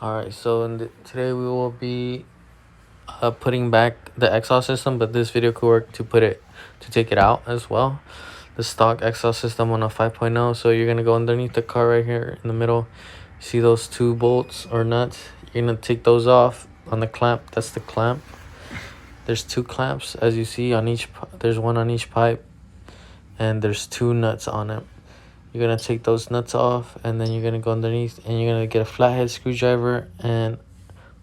Alright, so today we will be putting back the exhaust system, but this video could work to take it out as well. The stock exhaust system on a 5.0. So you're gonna go underneath the car right here in the middle. See those two bolts or nuts? You're gonna take those off on the clamp. That's the clamp. There's two clamps, as you see on each. There's one on each pipe, and there's two nuts on it. You're gonna take those nuts off, and then you're gonna go underneath, and you're gonna get a flathead screwdriver and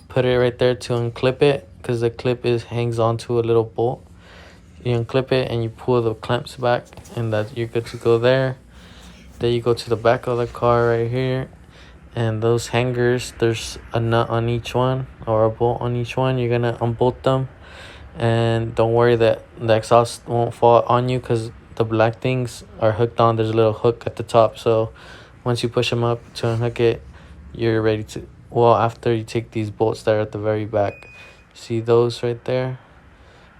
put it right there to unclip it, because the clip hangs onto a little bolt. You unclip it and you pull the clamps back, and that you're good to go there. Then you go to the back of the car right here, and those hangers, there's a nut on each one or a bolt on each one. You're gonna unbolt them, and don't worry that the exhaust won't fall on you, because the black things are hooked on. There's a little hook at the top, so once you push them up to unhook it, you're ready to, well, after you take these bolts that are at the very back. See those right there?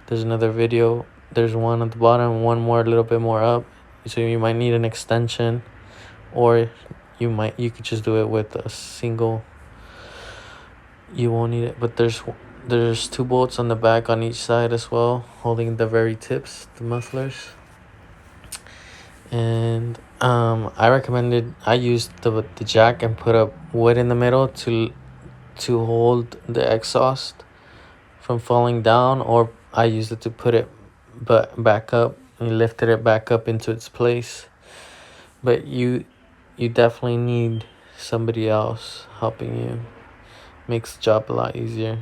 There's another video. There's one at the bottom, one more, a little bit more up, so you might need an extension, or you could just do it with a single. You won't need it, but there's two bolts on the back on each side as well, holding the very tips, the mufflers. And I used the jack and put a wood in the middle to hold the exhaust from falling down, or I used it to put it back up and lifted it back up into its place. But you definitely need somebody else helping you. Makes the job a lot easier.